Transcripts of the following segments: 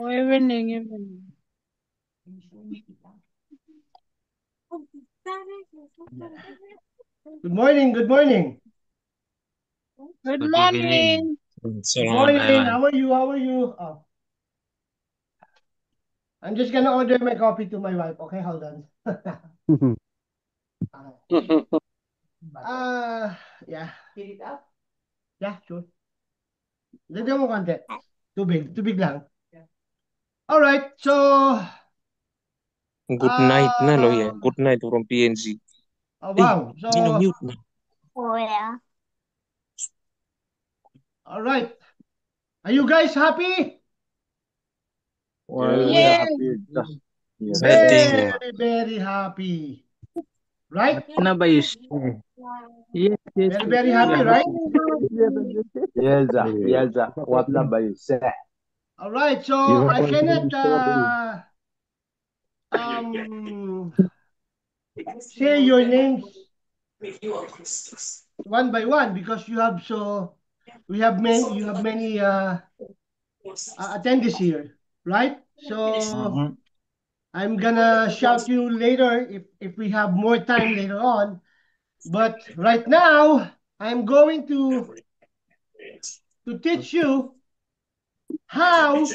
Evening. Good morning, good morning. Good Good evening. morning. Good Salamat, morning. Ivan. How are you? How are you? Oh, I'm just gonna order my coffee to my wife. Okay, hold on. Ah, yeah. Yeah, sure. Lagyan mo konti. Tubig lang. All right. So, Good night na lo ya. um, Good night from PNC. oh, Eh, wow. sino So, mute na? Oh, yeah. all right. Are you guys happy? Well, we are Yes. happy. Yes. I think Very, very happy. Right? Na ba is? Yes, yes, Very, yes. very We happy, are right? happy. Yes, what number you say? All right. So, I cannot um say your names one by one because you have many attendees here, right? So Mm-hmm. I'm gonna shout you later if we have more time later on. But right now, I'm going to teach you how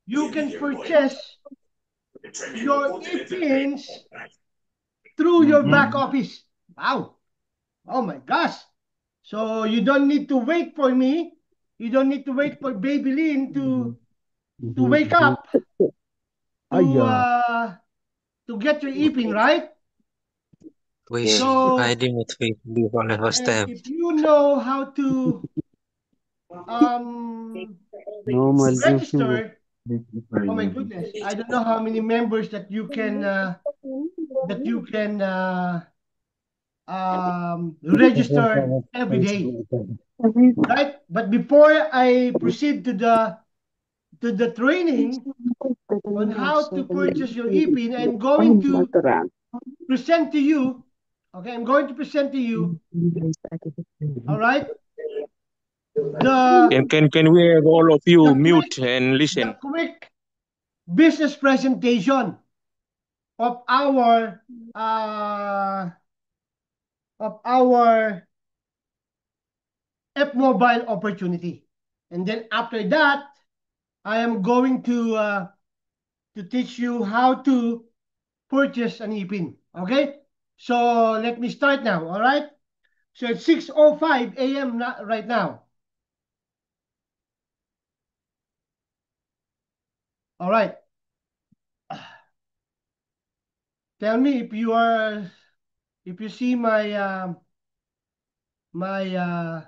you can purchase your e-pins through your back Mm-hmm. office. Wow. Oh my gosh. So you don't need to wait for me. You don't need to wait for Babylin to wake up to uh to get your e-pin, right? wish Yes. So hiding with face before the first and step. if you know how to um Normal YouTube. register, oh my goodness, I don't know how many members that you can register every day, right? But before I proceed to the training on how to purchase your e-pin, I'm going to present to you. Okay, I'm going to present to you. All right, the Can we have all of you the mute quick and the listen? quick business presentation of uh our F mobile opportunity, and then after that, I am going to teach you how to purchase an e-pin. Okay, so let me start now. All right, so it's 6:05 a.m. right now. All right. Tell me if you see my my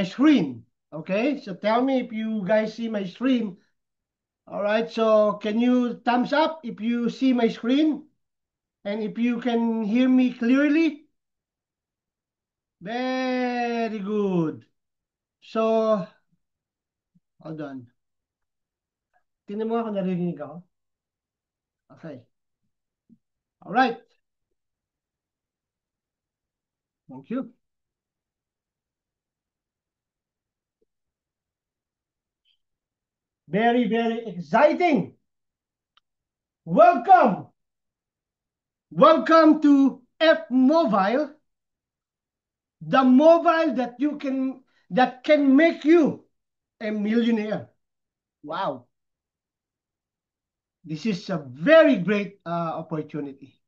screen. Okay, so tell me if you guys see my screen. All right, so can you thumbs up if you see my screen and if you can hear me clearly? Very good. So, hold on. Tingnan mo ako, narinig ako. Okay. All right. Thank you. Very, very exciting. Welcome. Welcome to F Mobile, the mobile that can make you a millionaire. Wow. This is a very great opportunity.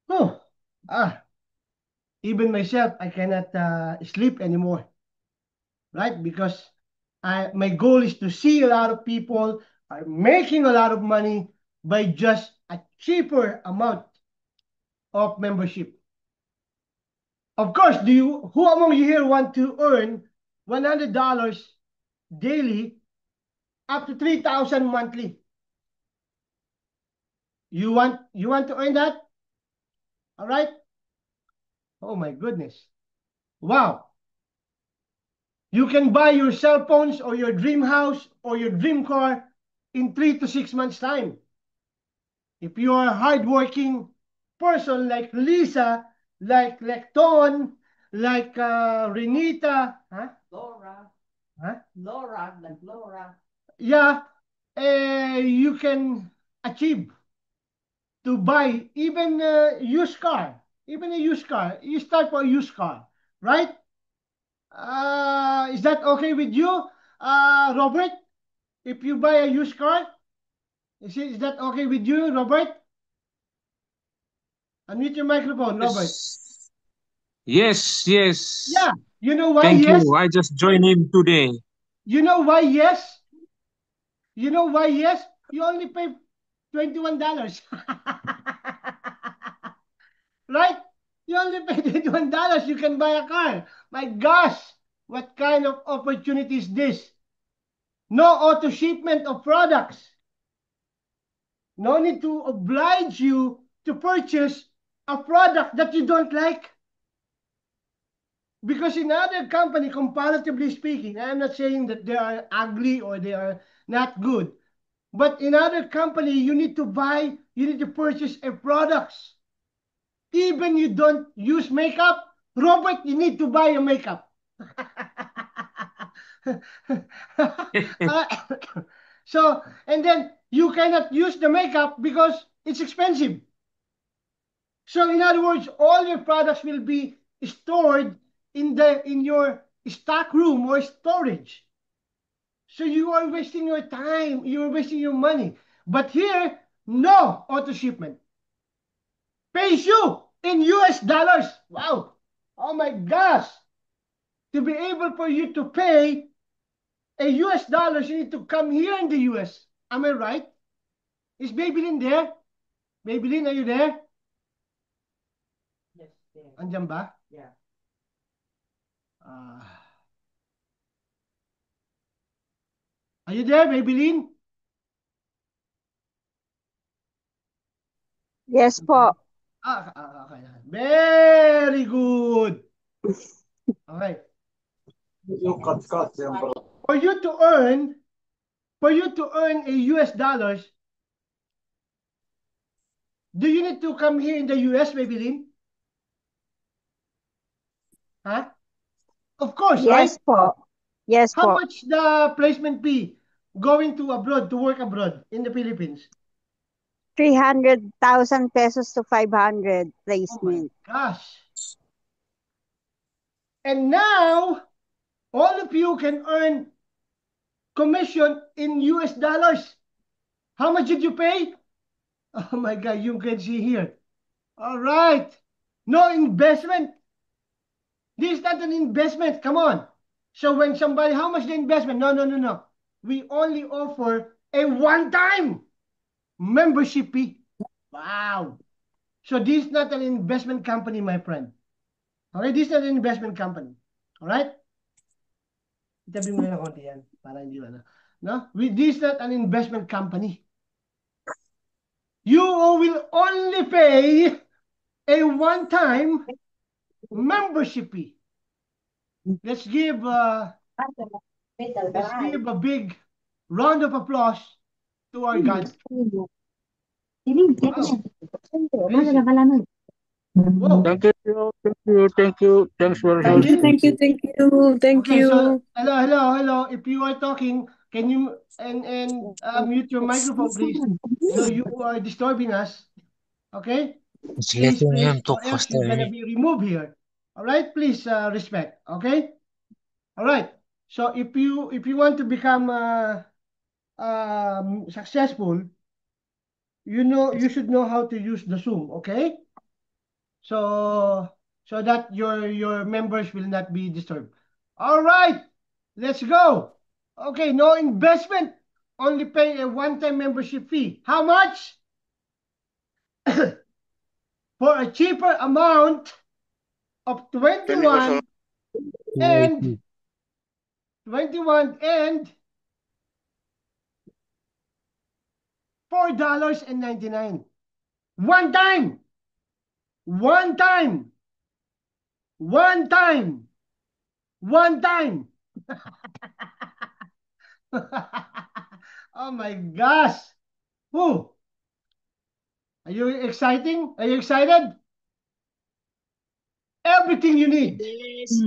Oh, ah, even myself, I cannot sleep anymore, right? Because my goal is to see a lot of people are making a lot of money by just a cheaper amount of membership. Of course, who among you here want to earn $100 daily up to 3,000 monthly? You want to earn that? All right? Oh my goodness. Wow. You can buy your cell phones or your dream house or your dream car in 3 to 6 months' time. If you are a hardworking person like Lisa, like Lecton, like Renita, huh? Laura. Huh? Laura, Laura. Yeah, you can achieve to buy even a used car, even a used car. You start for a used car, right? Is that okay with you, Robert? If you buy a used car, is that okay with you, Robert? Unmute your microphone, Robert. Yes. Yes. Yeah, you know why? Thank Yes. you. I just joined in today. You know why? Yes. You know why? Yes. You only pay $21. Right? You only pay $21. You can buy a car. My gosh, what kind of opportunity is this? No auto shipment of products. No need to oblige you to purchase a product that you don't like. Because in other company, comparatively speaking, I'm not saying that they are ugly or they are not good. But in other company, you need to purchase a products. Even you don't use makeup, Robert, you need to buy a makeup. So, and then you cannot use the makeup because it's expensive. So in other words, all your products will be stored in your stock room or storage. So you are wasting your time, you are wasting your money. But here, no auto shipment. Pays you in US dollars. Wow. Oh my gosh. To be able for you to pay a US dollars, you need to come here in the US. Am I right? Is Babylin there? Babylin, are you there? Yes, there. Andyan ba? Yeah. Are you there, Babylin? Yes po. Okay. Very good. Okay. For you to earn a US dollars, do you need to come here in the US, Babylin? Huh? Of course, Yes right? po. Yes How po. much the placement fee going to abroad to work abroad in the Philippines? 300,000 pesos to 500 Oh my placement. gosh. And now all of you can earn commission in US dollars. How much did you pay? Oh my God, you can see here. All right. No investment. This is not an investment. Come on. So when somebody, how much the investment? No. We only offer a one-time membership fee. Wow. So this is not an investment company, my friend. Okay, this is not an investment company. All right? Itabi mo na ng konti yan para hindi ano. No? This is not an investment company. You will only pay a one-time membership fee. Let's give a big round of applause to our God. Wow. Amazing. Whoa. Thank you. Thanks for Thank you. Thank Okay, you. so hello. If you are talking, can you mute your microphone, please? So you are disturbing us. Okay? Just Please, letting him or talk else faster. you're gonna be removed here. All right? Please respect. Okay? All right. So if you want to become successful, you should know how to use the Zoom. Okay? So that your members will not be disturbed. All right, let's go. Okay, no investment, only pay a one-time membership fee. How much? For a cheaper amount of 21 and $4.99. One time. Oh my gosh. Who? Are you exciting? Are you excited? Everything you need. Yes.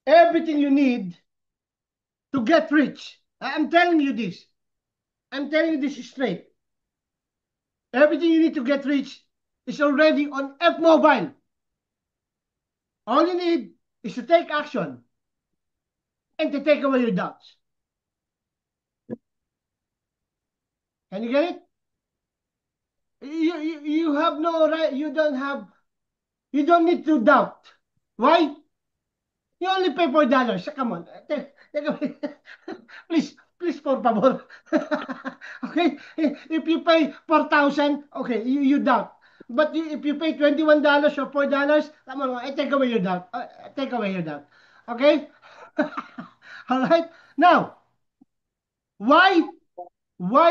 Everything you need to get rich. I'm telling you this. I'm telling you this straight. Everything you need to get rich is already on F Mobile. All you need is to take action and to take away your doubts. Can you get it? You have no right. You don't need to doubt. Why? You only pay $4. Come on. Please, por favor. Okay? If you pay 4,000, okay, you doubt. But if you pay $21 or $4, come on, I take away your doubt. Take away your doubt. Okay? All right? Now, why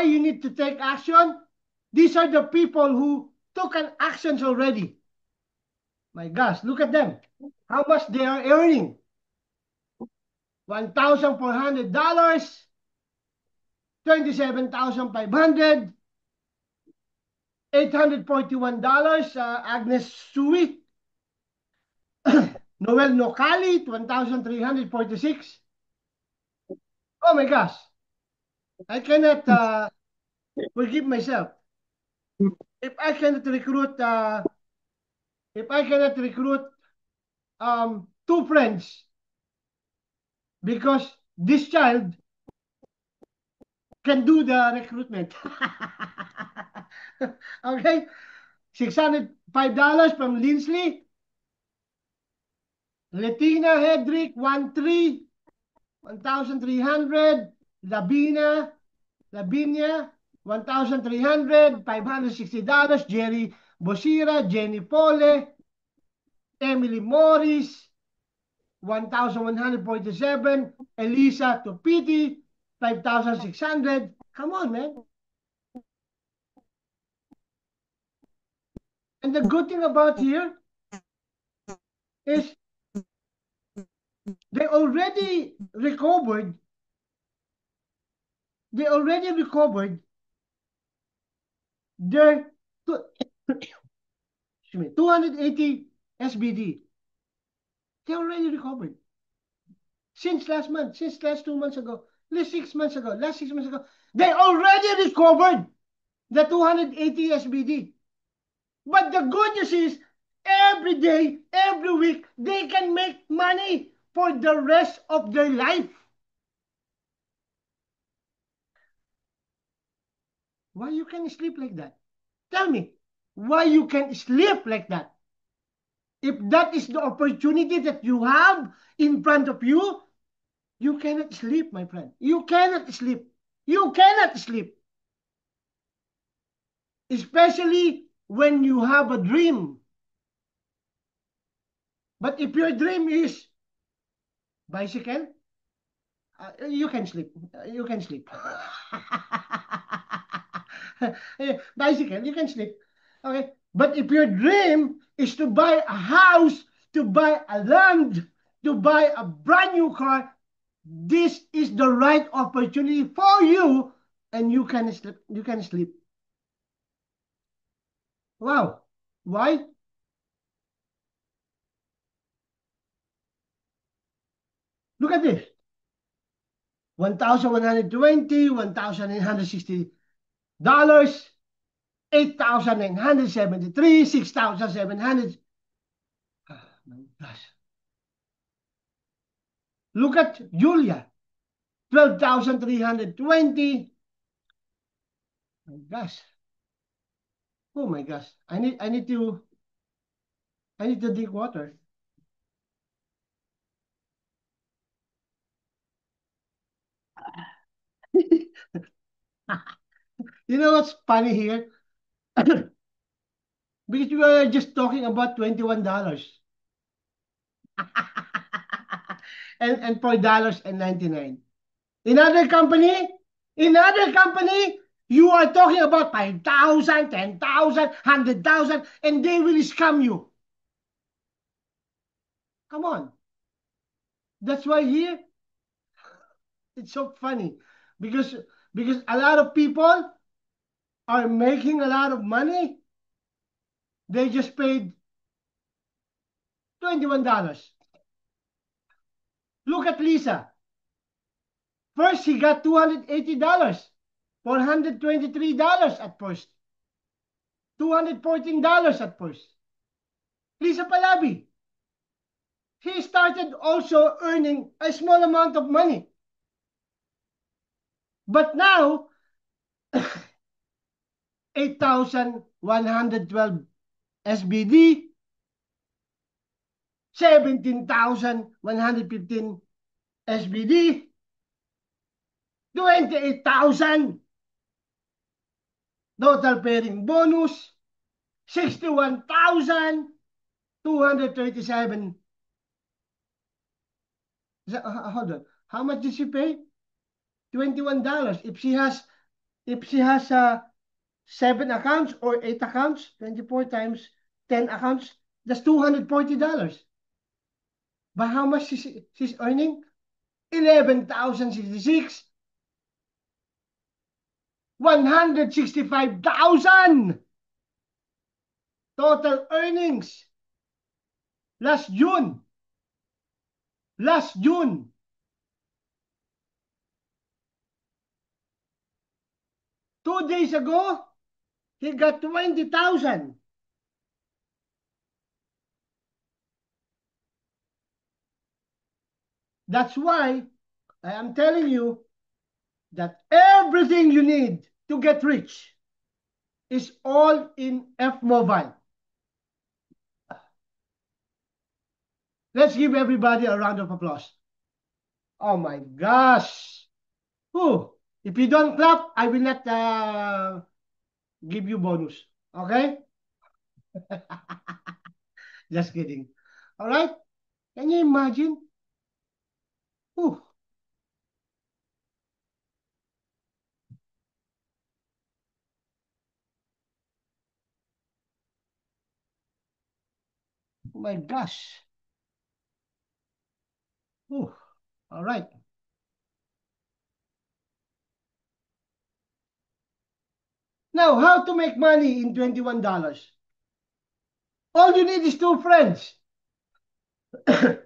you need to take action? These are the people who took an actions already. My gosh, look at them. How much they are earning? $1,400, $27,500, $841. Agnes Sui, Noel Nocali, $1,346. Oh my gosh, I cannot forgive myself if I cannot recruit. If I cannot recruit 2 friends, because this child can do the recruitment. Okay, $605 from Linsley. Letina Hedrick, 1,300, 1,300. Lavinia, $1,300, $560. Jerry Bosira, Jenny Pole, Emily Morris, 1,147. Elisa Tupiti, 5,600. Come on, man. And the good thing about here is they already recovered their excuse me, 280 SBD. They already recovered. Since last 2 months ago, last 6 months ago, they already recovered the 280 SBD. But the good news is, every day, every week, they can make money for the rest of their life. Why you can sleep like that? Tell me, why you can sleep like that? If that is the opportunity that you have in front of you, you cannot sleep, my friend. You cannot sleep. You cannot sleep. Especially when you have a dream. But if your dream is bicycle, you can sleep. You can sleep. Bicycle, you can sleep. Okay. But if your dream is to buy a house, to buy a land, to buy a brand new car, this is the right opportunity for you, and you can sleep. You can sleep. Wow. Why? Look at this. 1,120, $1,960, $8,973, 6,700. Oh my gosh. Look at Julia. 12,320. My gosh. Oh my gosh. I need to drink water. You know what's funny here? Because we were just talking about $21 and $4.99. In other company, you are talking about 5,000, 10,000, 100,000, and they will scam you. Come on. That's why here, it's so funny. Because a lot of people are making a lot of money. They just paid $21. Look at Lisa. First, he got $280, $423 at first, $214 at first. Lisa Palabi, he started also earning a small amount of money. But now, 8,112 SBD, 17,115 SBD, 28,000 total pairing bonus, 61,237. Hold on. How much did she pay? $21. If she has 7 accounts or 8 accounts, 24 times 10 accounts, that's $240. But how much she's earning? 11,066. 165,000 total earnings last June. 2 days ago, he got 20,000. That's why I am telling you that everything you need to get rich is all in F-Mobile. Let's give everybody a round of applause. Oh my gosh. Whew. If you don't clap, I will not give you bonus. Okay? Just kidding. All right? Can you imagine? Whew. Oh my gosh. Whew. All right. Now, how to make money in $21? All you need is 2 friends.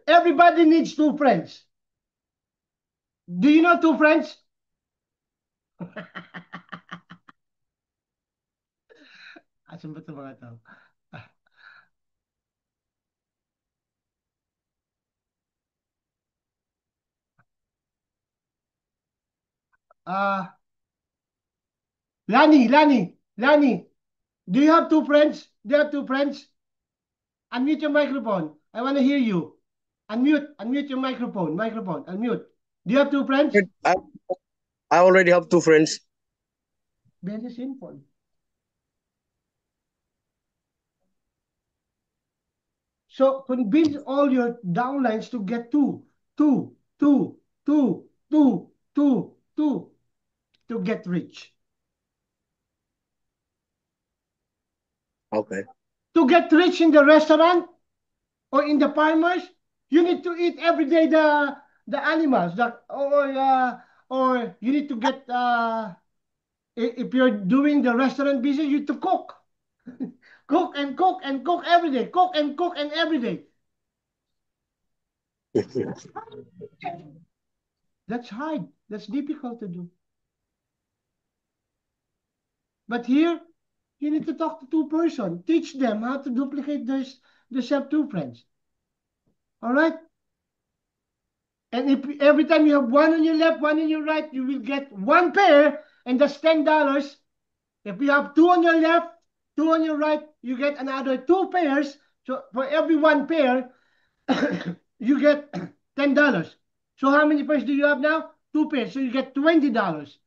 Everybody needs 2 friends. Do you know 2 friends? Asan ba ito mga tao? Lani, do you have 2 friends? Do you have 2 friends? Unmute your microphone. I want to hear you. Unmute your microphone. Unmute. Do you have 2 friends? I already have 2 friends. Very simple. So convince all your downlines to get 2 to get rich. Okay. To get rich in the restaurant or in the farmers, you need to eat every day the animals, or you need to get if you're doing the restaurant business, you need to cook. Cook and cook and cook every day. Cook and cook and every day. That's hard. That's difficult to do. But here, you need to talk to 2 persons. Teach them how to duplicate themselves 2 friends. All right? And if every time you have 1 on your left, 1 on your right, you will get 1 pair, and that's $10. If you have 2 on your left, 2 on your right, you get another 2 pairs. So for every 1 pair, you get $10. So how many pairs do you have now? 2 pairs. So you get $20.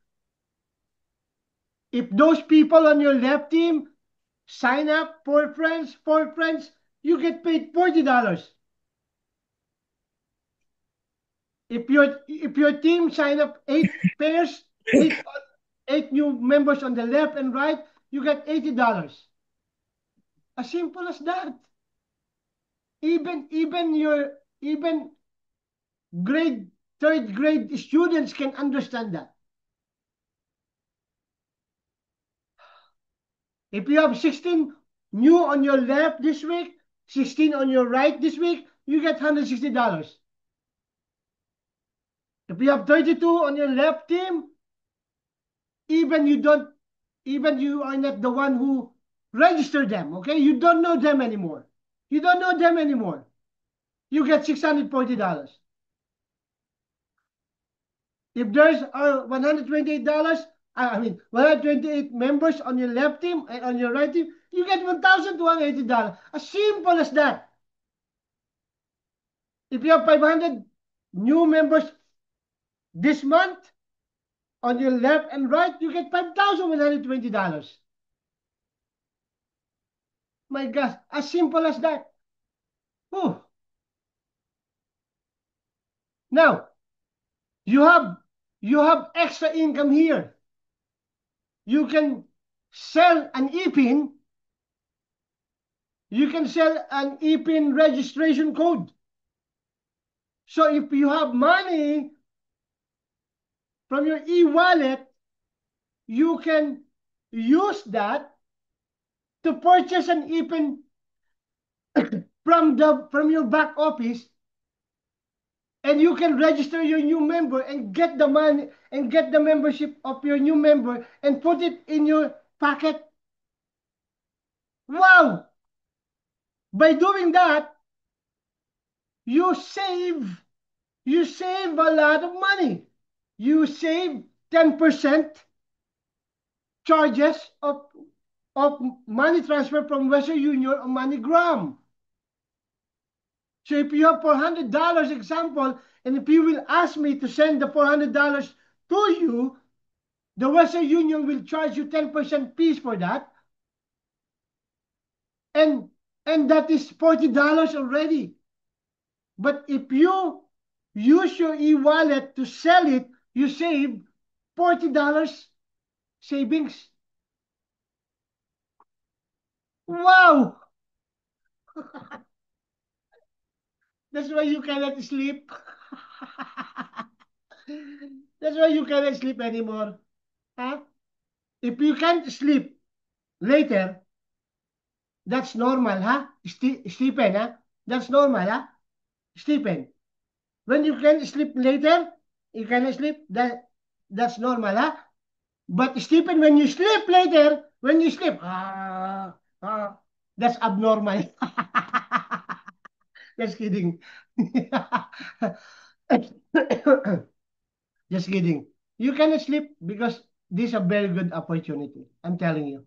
If those people on your left team sign up 4 friends, you get paid $40. If your team sign up 8 pairs, 8 new members on the left and right, you get $80. As simple as that. Even third grade students can understand that. If you have 16 new on your left this week, 16 on your right this week, you get $160. If you have 32 on your left team, even you are not the one who registered them, okay? You don't know them anymore. You don't know them anymore. You get $640. If there's $128, I mean 128 members on your left team and on your right team, you get $1,280. As simple as that. If you have 500 new members this month, on your left and right, you get $5,120. My gosh, as simple as that. Whew. Now, you have extra income here. You can sell an ePIN. You can sell an ePIN registration code. So if you have money from your e-wallet, you can use that to purchase an ePIN from your back office, and you can register your new member and get the money and get the membership of your new member and put it in your pocket. Wow! By doing that, you save a lot of money. You save 10% charges of money transfer from Western Union or MoneyGram. So if you have $400 example, and if you will ask me to send the $400 to you, the Western Union will charge you 10% fees for that. And that is $40 already. But if you use your e-wallet to sell it, you save $40 savings. Wow! That's why you cannot sleep. That's why you cannot sleep anymore. Huh? If you can't sleep later, that's normal, huh? Stephen, huh? That's normal, huh? Stephen. When you can sleep later, you cannot sleep, that's normal, huh? But Stephen, when you sleep later, that's abnormal. Just kidding. Just kidding. You cannot sleep because this is a very good opportunity. I'm telling you.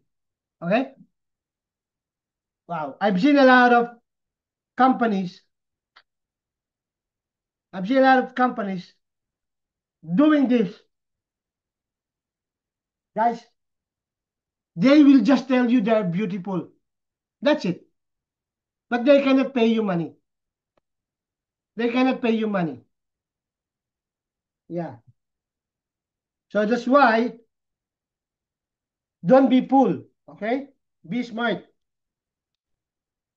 Okay? Wow. I've seen a lot of companies. Doing this. Guys, they will just tell you they're beautiful. That's it. But they cannot pay you money. They cannot pay you money. Yeah. So that's why don't be fool, okay? Be smart.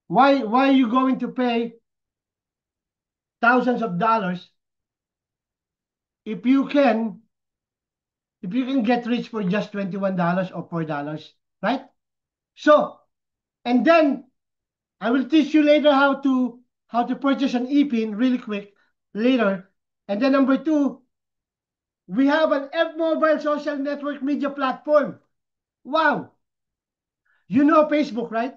Why are you going to pay thousands of dollars if you can get rich for just $21 or $4, right? So, and then I will teach you later how to purchase an ePIN really quick later. And then number 2, we have an F-Mobile social network media platform. Wow. You know Facebook, right?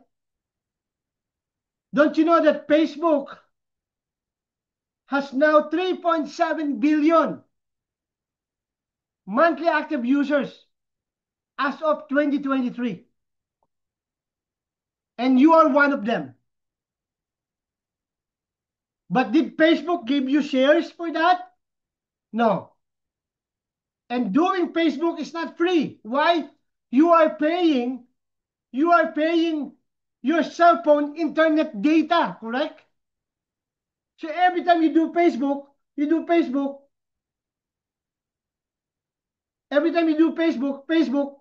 Don't you know that Facebook has now 3.7 billion monthly active users as of 2023? And you are one of them. But did Facebook give you shares for that? No. And doing Facebook is not free. Why? You are paying your cell phone internet data, correct? So every time you do Facebook, every time you do Facebook,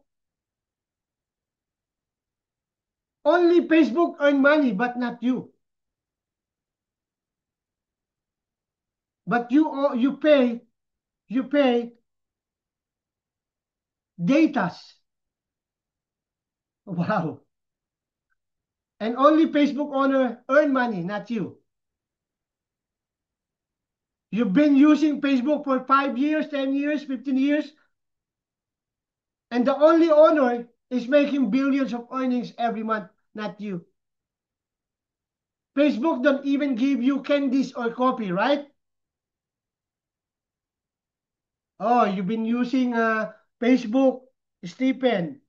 only Facebook earn money, but not you. But you pay datas. Wow. And only Facebook owner earn money, not you. You've been using Facebook for 5 years, 10 years, 15 years, and the only owner is making billions of earnings every month, not you. Facebook don't even give you candies or coffee, right? Oh, you've been using Facebook, Stephen.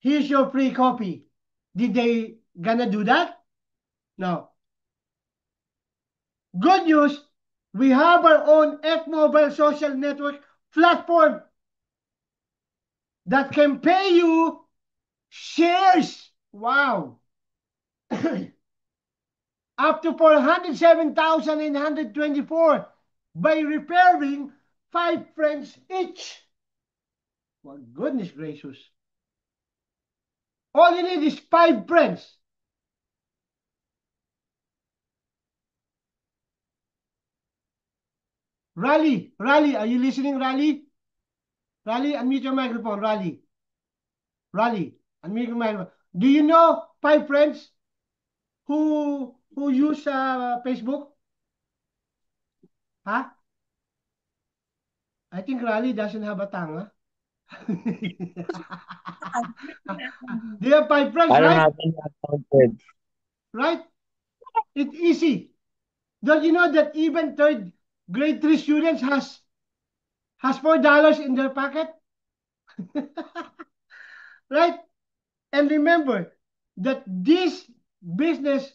Here's your free copy. Did they gonna do that? No. Good news, we have our own F-Mobile social network platform that can pay you shares. Wow. Up to 407,924 by referring 5 friends each. Well, goodness gracious. All you need is 5 friends. Raleigh, are you listening, Raleigh? Raleigh, unmute your microphone, Raleigh. Raleigh, unmute your microphone. Do you know 5 friends who use Facebook? Huh? I think Raleigh doesn't have a tongue, huh? They have 5 friends, I don't right? have any account. Right? It's easy. Don't you know that even grade 3 students has $4 in their pocket? Right? And remember that this business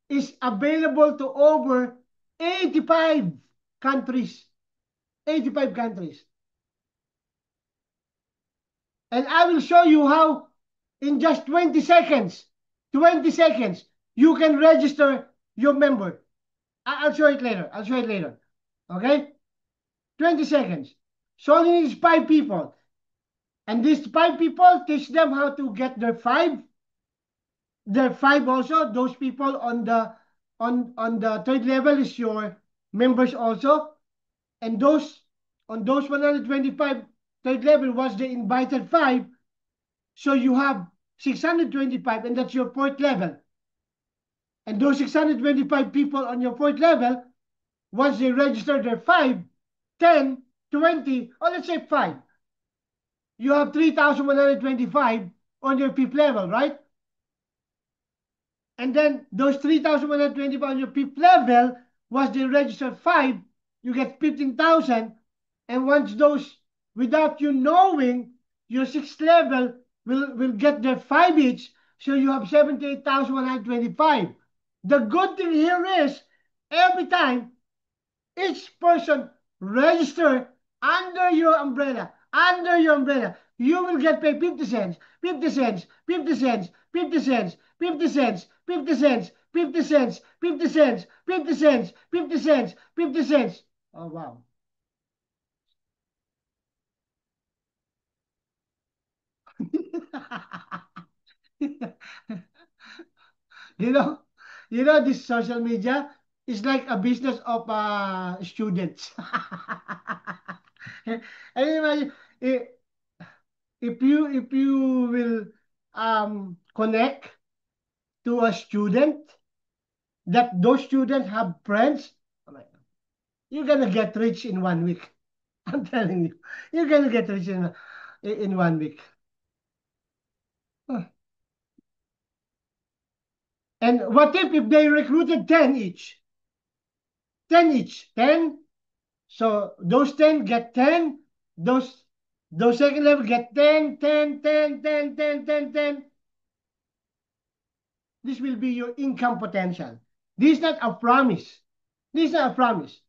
is available to over 85 countries. 85 countries. And I will show you how in just 20 seconds, you can register your member. I'll show it later. Okay? 20 seconds. So all you need is 5 people. And these 5 people, teach them how to get their 5. Their 5 also, those people on the 3rd level is your members also. And those on those 125 3rd level was the invited 5. So you have 625, and that's your 4th level. And those 625 people on your 4th level, once they register their 5, 10, 20, or let's say 5, you have 3,125 on your 5th level, right? And then those 3,125 on your 5th level, once they register 5, you get 15,000. And once those, without you knowing, your 6th level will get their 5 each. So you have 78,125. The good thing here is, every time each person register under your umbrella, you will get paid 50 cents, 50 cents, 50 cents, 50 cents, 50 cents, 50 cents, 50 cents, 50 cents, 50 cents, 50 cents, 50 cents. Oh, wow. You know, this social media is like a business of students. Anyway, if you will connect to a student, that those students have friends, you're gonna get rich in 1 week. I'm telling you, you're gonna get rich in 1 week. And what if they recruited 10 each? 10 each. 10. So those 10 get 10. Those 2nd level get 10, 10, 10, 10, 10, 10, 10. This will be your income potential. This is not a promise. This is not a promise.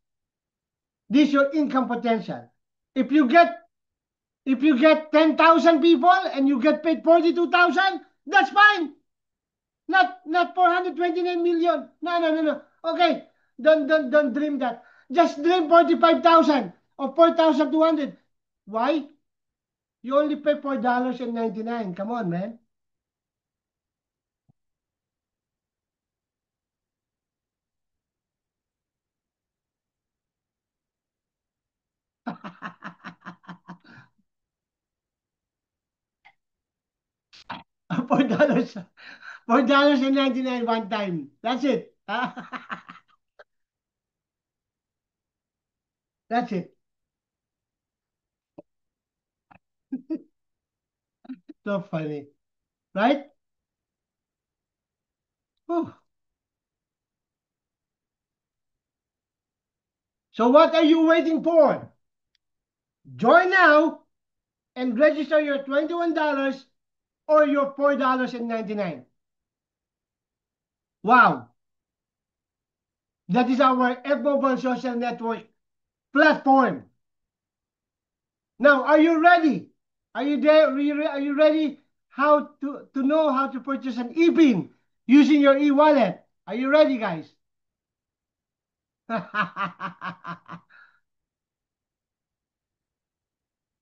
This is your income potential. If you get 10,000 people and you get paid 42,000, that's fine. Not 429 million. No. Okay, don't dream that. Just dream 45,000 or 4,200. Why? You only pay $4.99. Come on, man. $4, $4.99 one time. That's it. That's it. So funny, right? Whew. So what are you waiting for? Join now and register your $21 or your $4.99. Wow. That is our F-Mobile social network platform. Now, are you ready? Are you there? Are you ready how to know how to purchase an e-beam using your e-wallet? Are you ready, guys?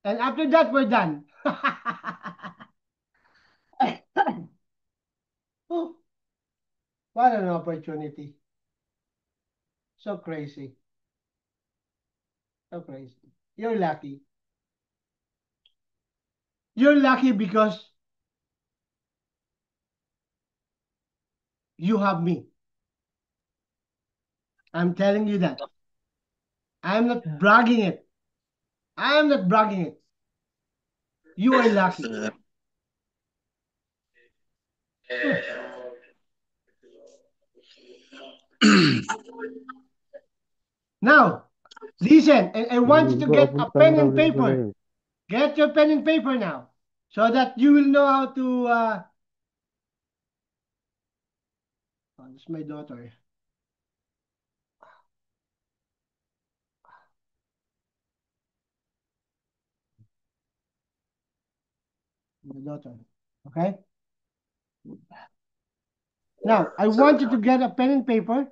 And after that, we're done. Oh, what an opportunity. So crazy. So crazy. You're lucky. You're lucky because you have me. I'm telling you that. I'm not bragging it. I am not bragging it. You are lucky. Now, listen, and I want you to get a pen and paper. Get your pen and paper now, so that you will know how to. Oh, this is my daughter. My daughter. Okay. Now, I want you to get a pen and paper.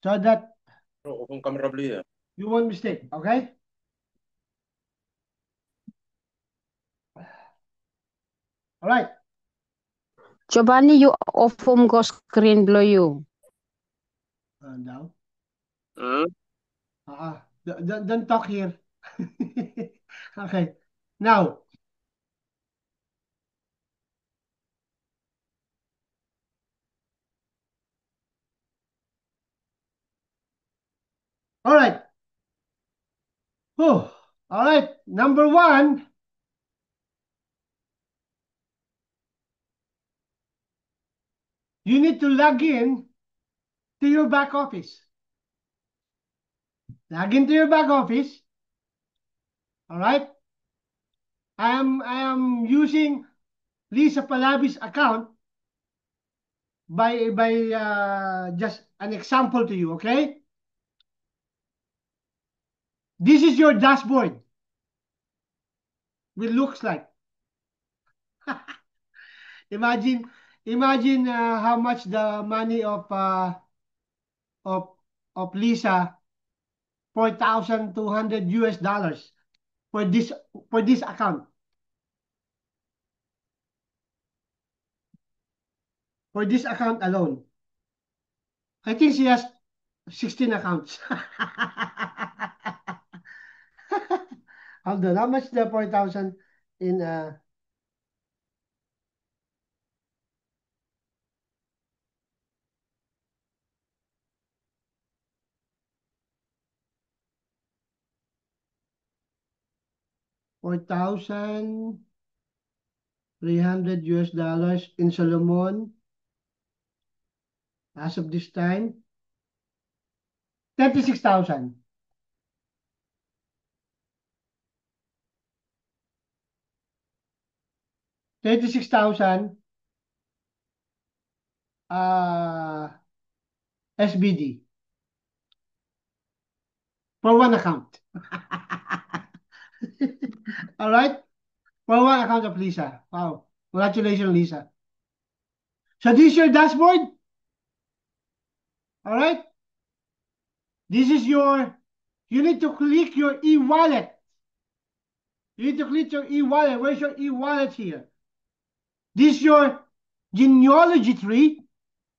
So that you won't mistake, okay? All right. Giovanni, you off home go screen blow you. Down. Don't talk here. Okay. Now, all right. Oh, all right. Number one. You need to log in to your back office. Log into your back office. All right. I am using Lisa Palabi's account by just an example to you, okay? This is your dashboard. It looks like. Imagine how much the money of Lisa, $4,200 for this account. For this account alone. I think she has 16 accounts. Hold on, how much the 4,000 in 4,300 US dollars in Solomon as of this time? 36,000. $36,000 SBD for one account. All right? For one account of Lisa. Wow. Congratulations, Lisa. So this is your dashboard. All right? This is you need to click your e-wallet. You need to click your e-wallet. Where's your e-wallet here? This is your genealogy tree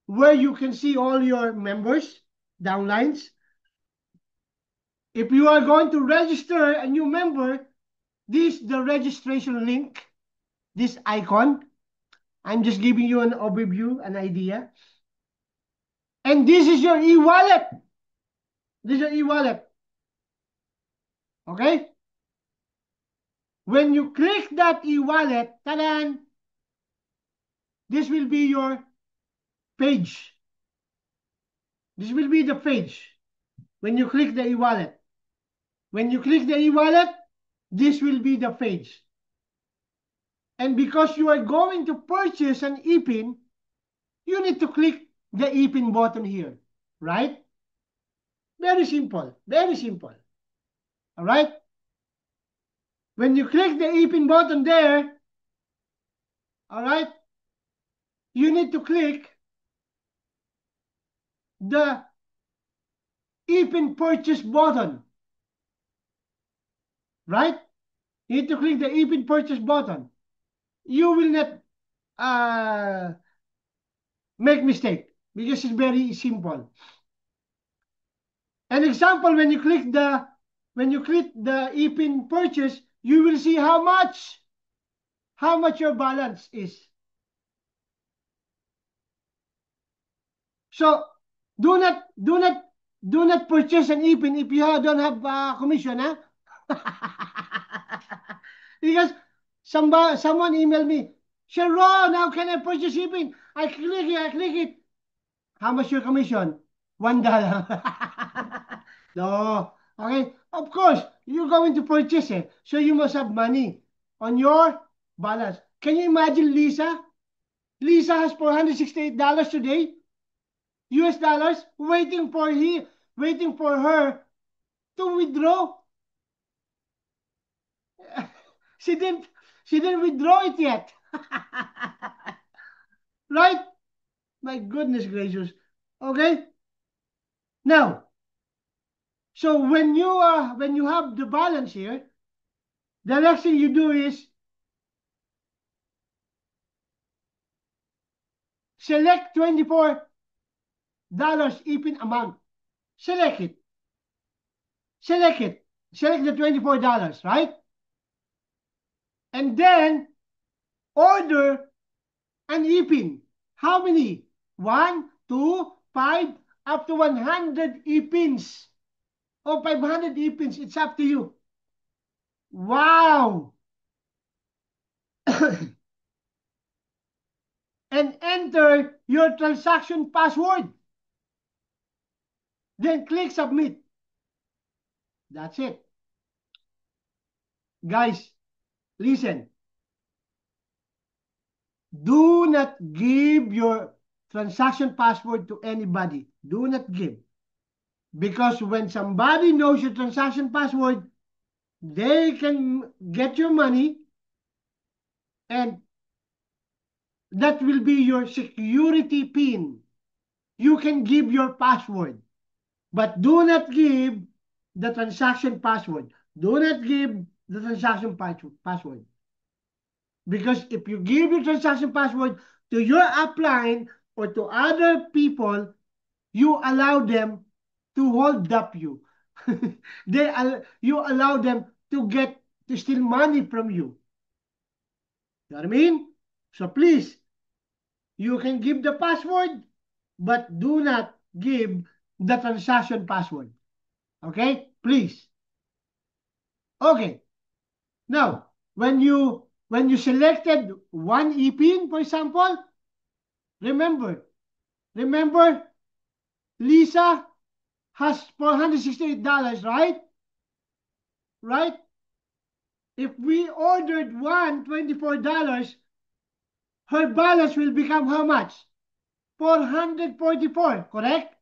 where you can see all your members, downlines. If you are going to register a new member, this is the registration link, this icon. I'm just giving you an overview, an idea. And this is your e-wallet. This is your e-wallet. Okay? When you click that e-wallet, ta-da! This will be your page. This will be the page when you click the e-wallet. When you click the e-wallet, this will be the page. And because you are going to purchase an ePIN, you need to click the ePIN button here, right? Very simple, very simple. All right? When you click the ePIN button there, all right, you need to click the ePIN purchase button, right? You need to click the ePIN purchase button. You will not make mistake because it's very simple. An example, when you click the ePIN purchase, you will see how much your balance is. So do not purchase an ePIN if you don't have commission, huh? Because someone emailed me, Sharon, how can I purchase ePIN? I click it. How much your commission? $1. No. Okay. Of course, you're going to purchase it. So you must have money on your balance. Can you imagine Lisa? Lisa has $468 today. US dollars waiting for her to withdraw. She didn't withdraw it yet. Right? My goodness gracious. Okay? Now, so when you have the balance here, the next thing you do is select $24 ePIN amount. Select it. Select the $24, right? And then order an ePIN. How many? 1, 2, 5, up to 100 ePINs. Or 500 ePINs. It's up to you. Wow! And enter your transaction password. Then click submit. That's it. Guys, listen. Do not give your transaction password to anybody. Do not give. Because when somebody knows your transaction password, they can get your money and that will be your security PIN. You can give your password, but do not give the transaction password. Do not give the transaction password. Because if you give your transaction password to your upline or to other people, you allow them to hold up you. You allow them to steal money from you. You know what I mean? So please, you can give the password, but do not give the transaction password. Okay? Please. Okay. Now, when you selected one ePIN, for example, remember, Lisa has $468, right? Right? If we ordered $24, her balance will become how much? 444, correct?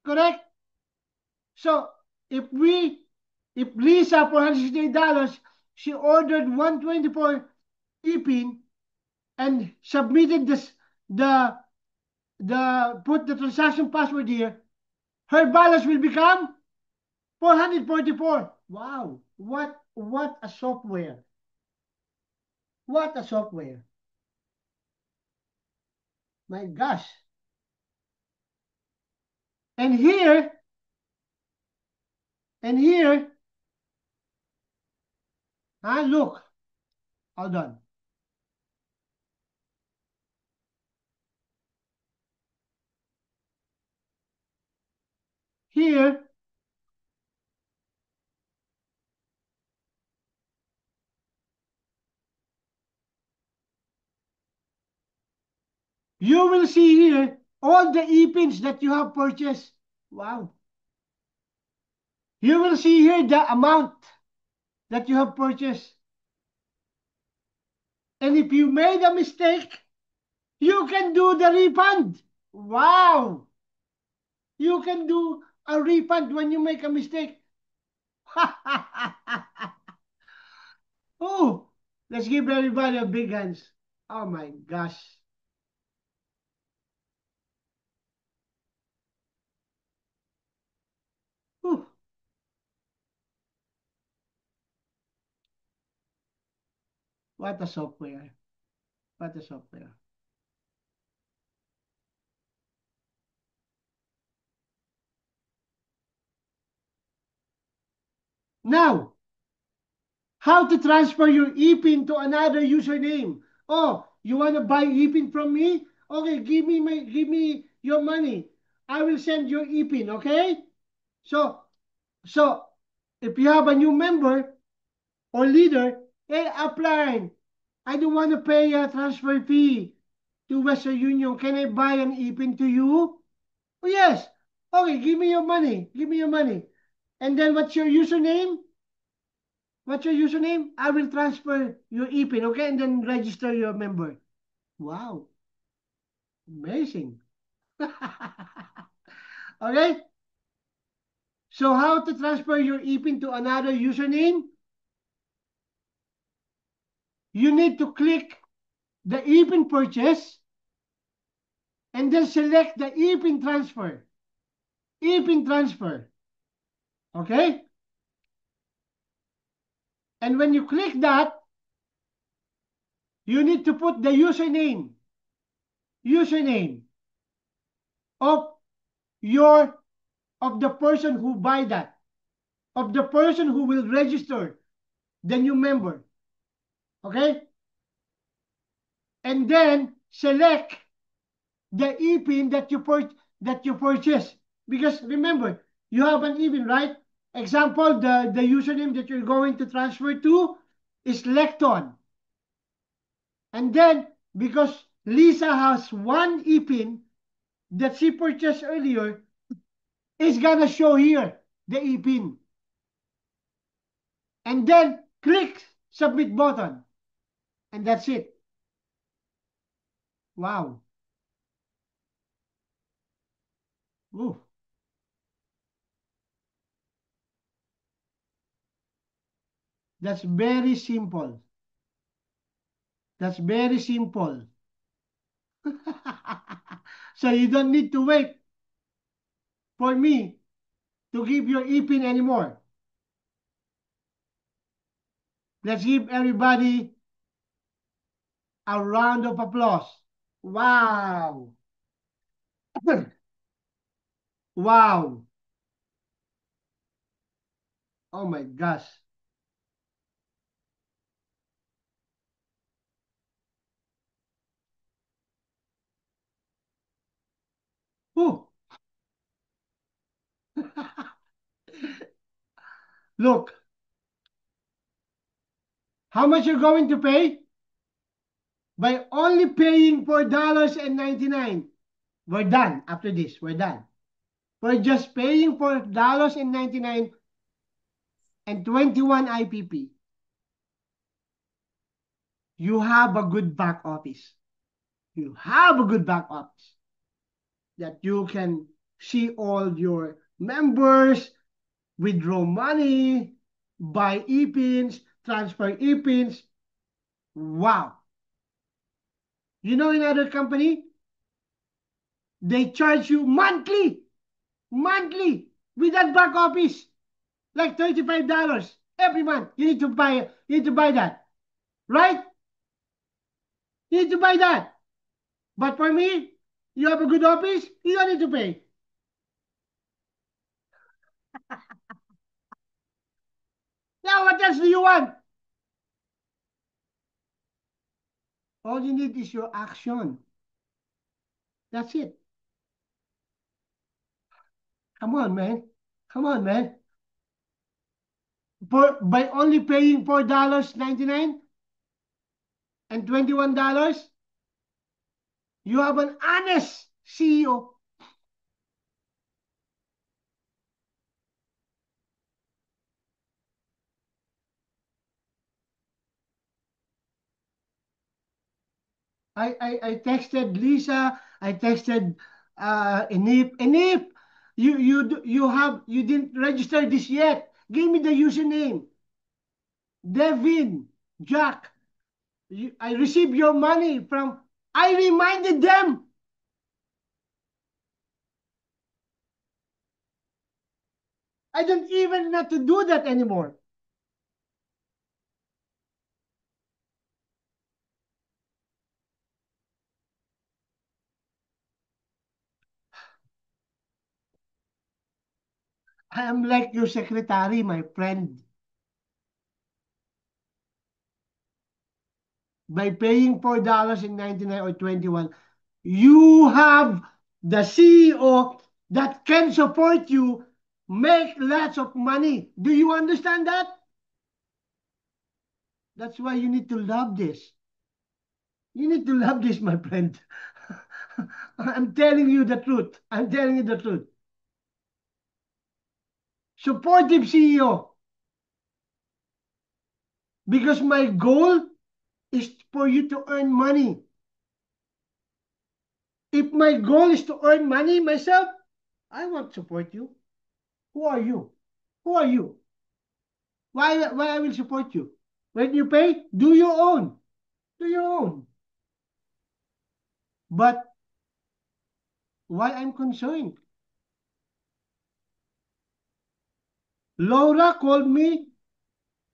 Correct? So if Lisa $468, she ordered 124 ePIN and submitted put the transaction password here, her balance will become 444. Wow, what a software. What a software. My gosh. And here, look, hold on. here, you will see here all the e-pins that you have purchased. Wow. You will see here the amount that you have purchased. And if you made a mistake, you can do the refund. Wow. You can do a refund when you make a mistake. Oh, let's give everybody a big hands. Oh my gosh. Whew. What a software. What a software. Now, how to transfer your ePIN to another username. Oh, you want to buy ePIN from me? Okay, give me your money. I will send your ePIN, okay? So if you have a new member or leader, hey, upline, I don't want to pay a transfer fee to Western Union. Can I buy an ePIN to you? Oh, yes. Okay, give me your money. Give me your money. And then what's your username? What's your username? I will transfer your ePIN, okay? And then register your member. Wow. Amazing. Okay? So how to transfer your ePIN to another username? You need to click the ePIN purchase and then select the ePIN transfer. ePIN transfer. Okay? And when you click that, you need to put the username of the person who buy that, of the person who will register the new member. Okay? And then select the ePIN that you purchase. Because remember, you have an ePIN, right? Example, the username that you're going to transfer to is Lecton. And then, because Lisa has one ePIN that she purchased earlier, it's gonna show here the ePIN. And then click submit button. And that's it. Wow. Ooh. That's very simple. That's very simple. So you don't need to wait for me to give your ePIN anymore. Let's give everybody a round of applause. Wow. Wow. Oh my gosh. Ooh. Look. How much you're going to pay? By only paying $4.99. We're done after this. We're done. We're just paying $4.99 and 21 IPP. You have a good back office. You have a good back office that you can see all your members, withdraw money, buy ePINs, transfer ePINs. Wow. You know, in other company, they charge you monthly with that back office, like $35 every month. You need to buy that, right? You need to buy that. But for me, you have a good office, you don't need to pay. Now, what else do you want? All you need is your action. That's it. Come on, man. Come on, man. By only paying $4.99 and $21, you have an honest CEO. I texted Lisa. I texted Enip. Enip, you didn't register this yet. Give me the username. Devin, Jack. I received your money from. I reminded them. I don't even have to do that anymore. I am like your secretary, my friend. By paying $4.99 or 21, you have the CEO that can support you, make lots of money. Do you understand that? That's why you need to love this. You need to love this, my friend. I'm telling you the truth. I'm telling you the truth. Supportive CEO. Because my goal is for you to earn money. If my goal is to earn money myself, I won't support you. Who are you? Who are you? Why I will support you? When you pay, do your own. Do your own. But why I'm concerned? Laura called me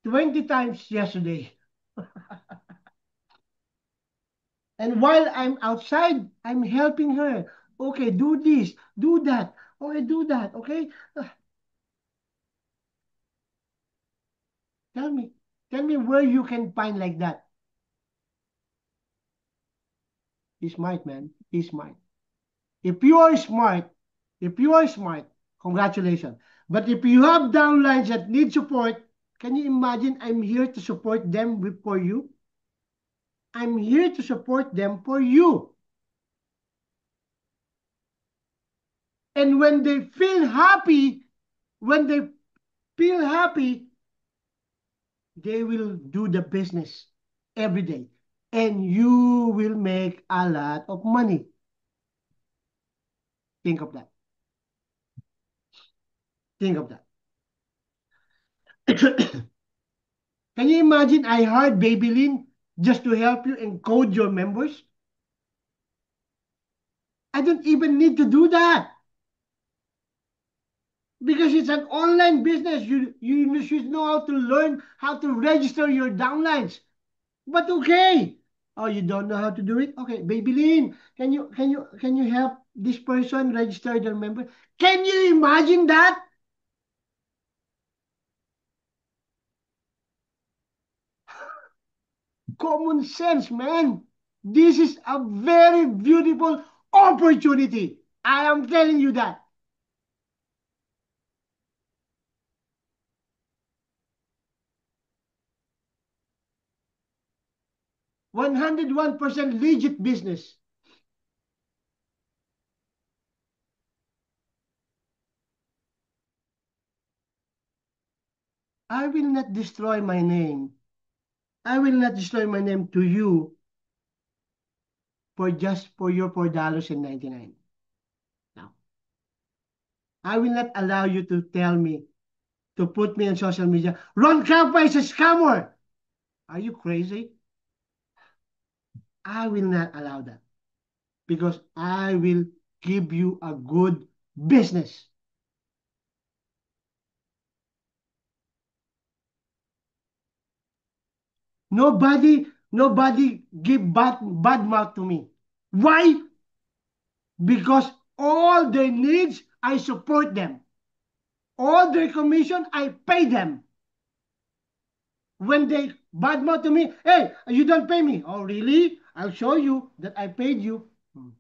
20 times yesterday. And while I'm outside, I'm helping her. Okay, do this, do that. Okay, do that, okay? Tell me where you can find like that. He's smart, man. He's smart. If you are smart, congratulations. But if you have downlines that need support, can you imagine I'm here to support them for you? I'm here to support them for you. And when they feel happy, they will do the business every day. And you will make a lot of money. Think of that. Think of that. Can you imagine I hired Babylin just to help you encode your members? I don't even need to do that. Because it's an online business. You should know how to learn how to register your downlines. But okay. Oh, you don't know how to do it? Okay, Babylin, can you help this person register their member? Can you imagine that? Common sense, man. This is a very beautiful opportunity. I am telling you that. $101% legit business. I will not destroy my name. I will not destroy my name to you for your $4.99. Now, I will not allow you to tell me, to put me on social media, Ron Campa is a scammer. Are you crazy? I will not allow that because I will give you a good business. Nobody give bad mouth to me. Why? Because all their needs, I support them. All their commission, I pay them. When they badmouth to me, hey, you don't pay me. Oh, really? I'll show you that I paid you. No.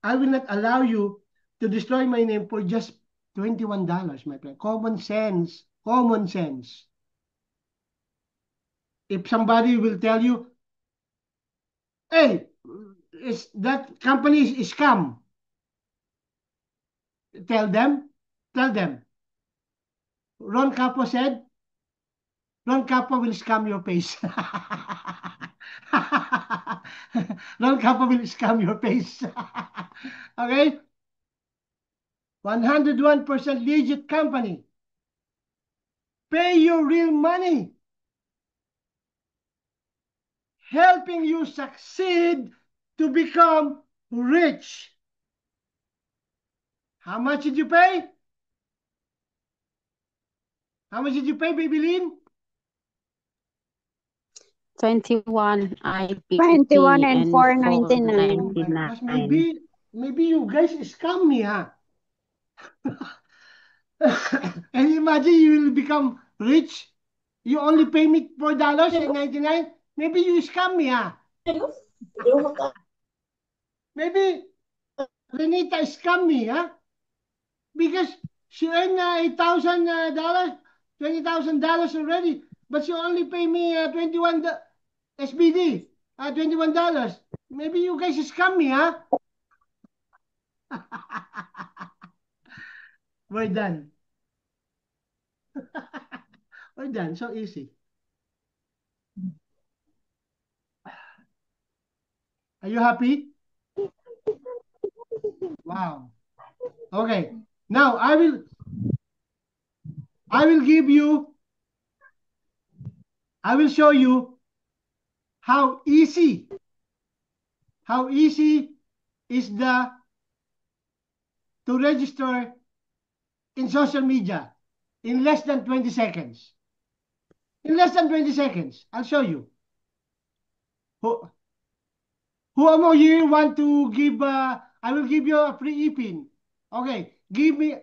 I will not allow you to destroy my name for just $21, my friend. Common sense. Common sense. If somebody will tell you, hey, that company is scam. Tell them. Ron Capo said, Ron Capo will scam your face. Ron Capo will scam your face. Okay? 101% legit company. Pay your real money. Helping you succeed to become rich. How much did you pay? How much did you pay, Baby Lynn? 21 IPT 21 and and 499. 499. Maybe you guys scam me, huh? And imagine you will become rich. You only pay me $4.99. Maybe you scam me, huh? Maybe Renita scam me, huh? Because she earned $8,000, $20,000 already, but she only pay me 21 SBD, $21. Maybe you guys scam me, huh? We're done. We're done. So easy. Are you happy? Wow. Okay. Now I will show you how easy is to register in social media in less than 20 seconds. In less than 20 seconds, I'll show you. Who among you want to give, I will give you a free e-pin. Okay, give me,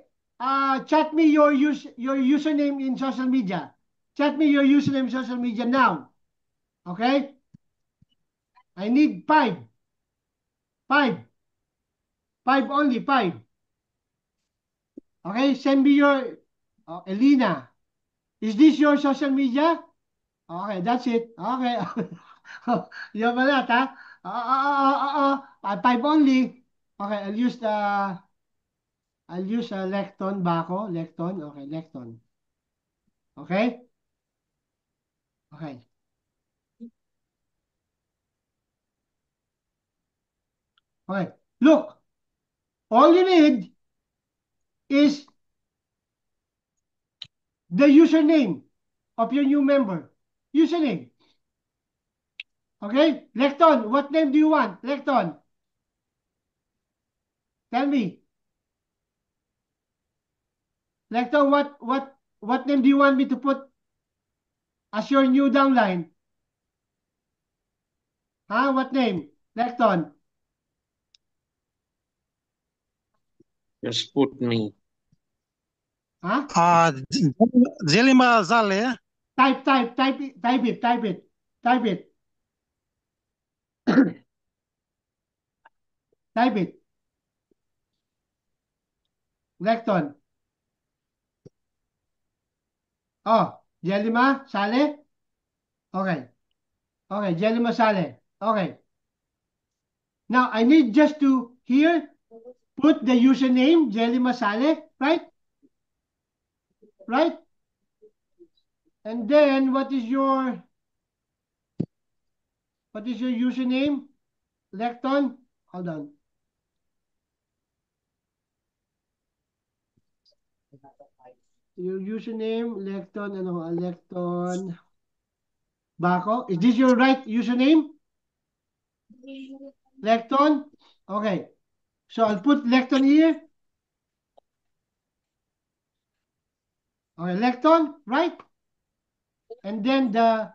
chat me your username in social media. Chat me your username in social media now. Okay? I need 5. 5. 5 only, 5. Okay, send me your, Elena. Is this your social media? Okay, that's it. Okay. You're malat, ha? 5 only. Okay, I'll use Lecton Baco. Lecton. Okay, Lecton. Okay? Okay. Okay. Look, all you need is the username of your new member. Username. Okay? Lecton, what name do you want? Lecton. Tell me. Lecton, what name do you want me to put as your new downline? Huh? What name? Lecton. Just put me. Huh? Zelima Zale. Type it. Type it. Lecton. Oh, Jelima Sale? Okay. Okay, Jelima Sale. Okay. Now, I need just to here put the username, Jelima Sale, right? Right? And then, what is your username? Lecton? Hold on. Your username, Lecton, Lecton Baco. Is this your right username? Lecton? Okay. So I'll put Lecton here. Okay, Lecton, right? And then oh,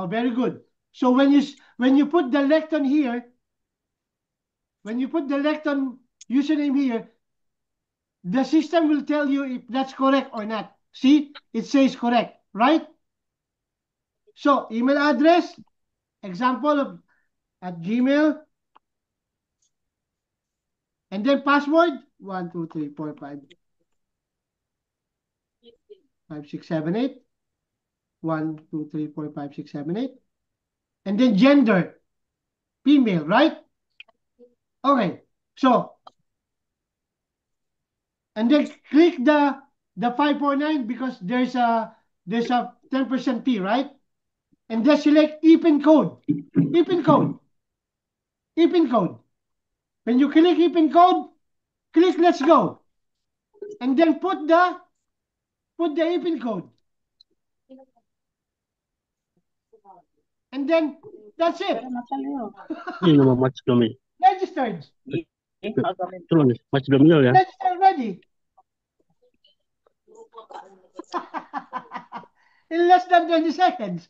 very good. So when you put the Lecton here, when you put the Lecton username here, the system will tell you if that's correct or not. See, it says correct, right? So email address, example of at Gmail. And then password, 1, 2, 3, 4, 5, 5, 6, 7, 8. 1, 2, 3, 4, 5, 6, 7, 8. And then gender, female, right? Okay, so, and then click the 549 because there's a 10% fee, right? And then select EPIN code. EPIN code. EPIN code. When you click EPIN code, click let's go. And then put the EPIN code. And then that's it. Ini nama match kami. Registered. Turun match kami ya. Registered ready. In less than 20 seconds.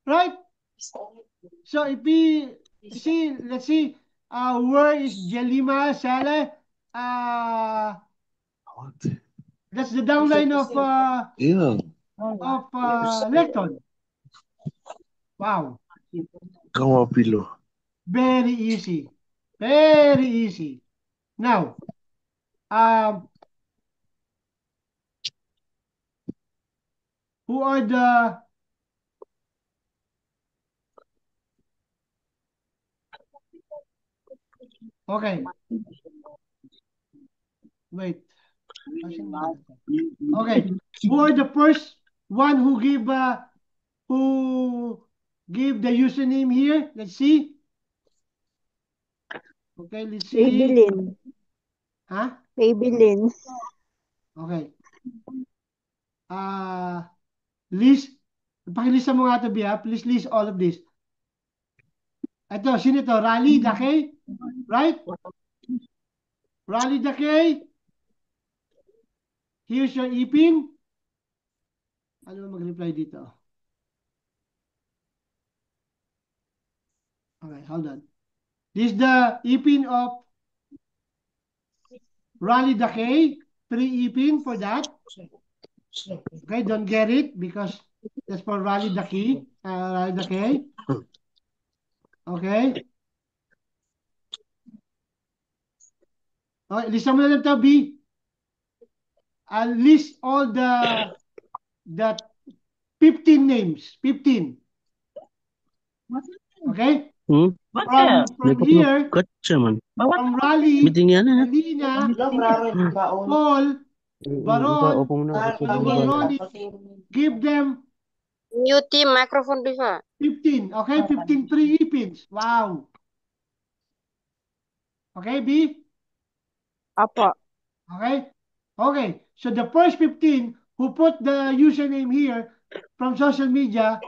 Right? So if we see, let's see, where is Jelima Saleh? That's the downline of Lecton. Wow. Come up below. Very easy. Very easy. Now, who are the okay. Wait. Okay. Who are the first one who give the username here? Let's see. Okay, let's see. Maybelline. Huh? Maybelline. Okay. List. Pakilista mo nga ito, Bia. Please list all of this. Ito, sino ito? Rally Dakay? Right? Rally Dakay. Here's your EPIN. Ano ba mag-reply dito? Okay, hold on. This is the EPIN of Rally Dakay. 3 EPIN for that. Okay, don't get it because that's for Rally Dakay. Rally Dakay. Okay. Okay, lista mo na lang ito, B. I'll list all the 15 names. 15. Okay? From here, from Rally, Alina, Paul, Baron, Ronnie, give them Mute microphone before. 15. Okay, 15 3 EPINs. Wow. Okay, B? Apa. Okay? Okay. So the first 15 who put the username here from social media,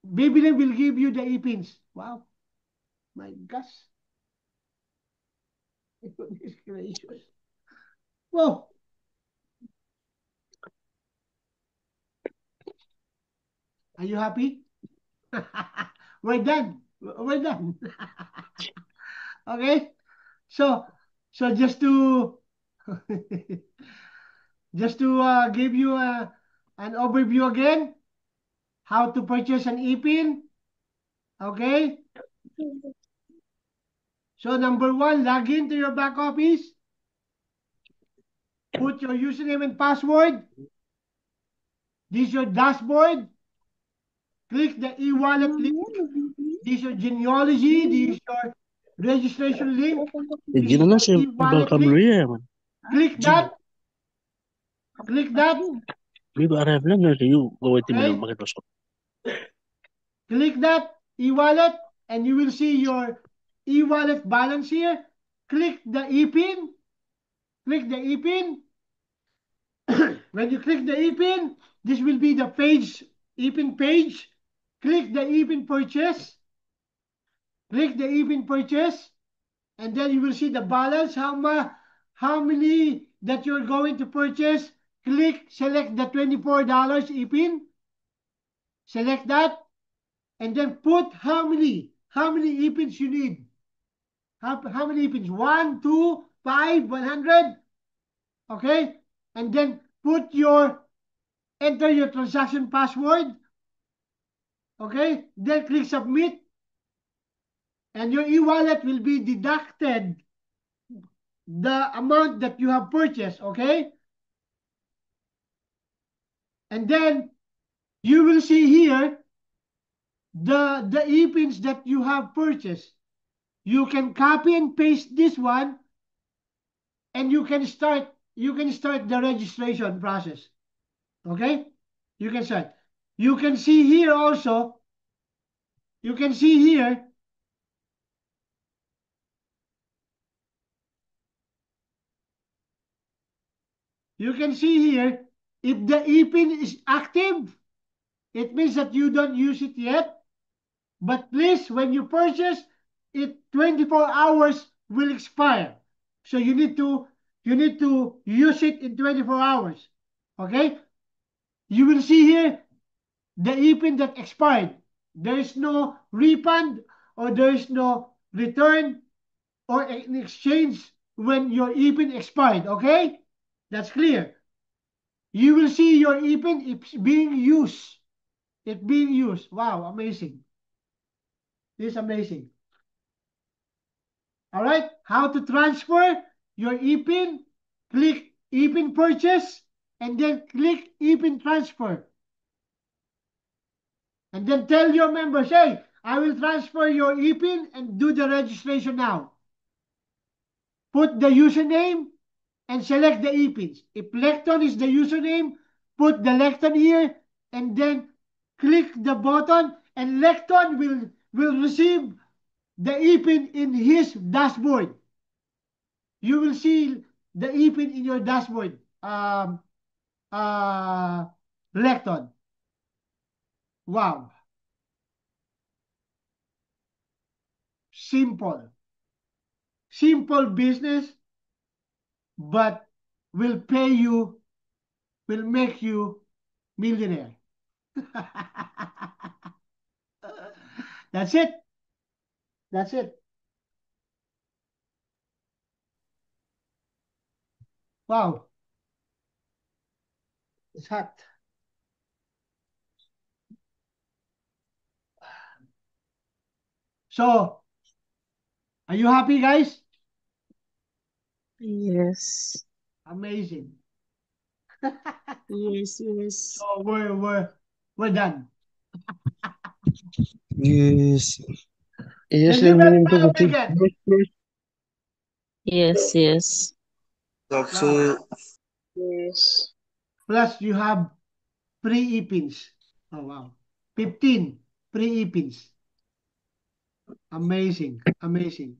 Babylon will give you the EPINs. Wow. My gosh. Goodness gracious. Whoa. Are you happy? We're done. We're done. Okay? So just to give you an overview again, how to purchase an EPIN. Okay? So number 1, log into your back office. Put your username and password. This is your dashboard. Click the e-wallet link. This is your genealogy. This is your registration link. Gina na siya pagkakamluya man. Click that. Click that. Hindi ba arrive lang na you go wait Okay. mo bakit pasok. Click that e-wallet and you will see your e-wallet balance here. Click the EPIN. Click the EPIN. When you click the EPIN, this will be the page, EPIN page. Click the EPIN purchase. Click the EPIN purchase. And then you will see the balance, how many that you're going to purchase. Select the $24 EPIN. Select that. And then put how many EPINs you need. How many EPINs? 1, 2, 5, 100. Okay? And then enter your transaction password. Okay? Then click submit. And your e-wallet will be deducted the amount that you have purchased, okay? And then you will see here the e-pins that you have purchased. You can copy and paste this one, and you can start the registration process. Okay? You can start. You can see here also, you can see here if the e-pin is active, it means that you don't use it yet. But please, when you purchase it, 24 hours will expire. So you need to use it in 24 hours. Okay? You will see here the e-pin that expired. There is no refund, or there is no return or an exchange when your e-pin expired. Okay? That's clear. You will see your e-pin it's being used. It's being used. Wow, amazing. This is amazing. All right, how to transfer your e-pin? Click e-pin purchase, and then click e-pin transfer. And then tell your members, hey, I will transfer your e-pin and do the registration now. Put the username and select the e-pins. If Lecton is the username, put the Lecton here, and then click the button, and Lecton will receive the e-pin in his dashboard. You will see the e-pin in your dashboard, Lecton. Wow. Simple business, but will make you millionaire. That's it. That's it. Wow. It's hot. So, are you happy, guys? Yes. Amazing. Yes, yes. So we're done. Yes. Thank you very much again. Yes, yes. Also, Yes. Plus, you have free e-pins. Oh, wow. 15 free e-pins. Amazing. Amazing.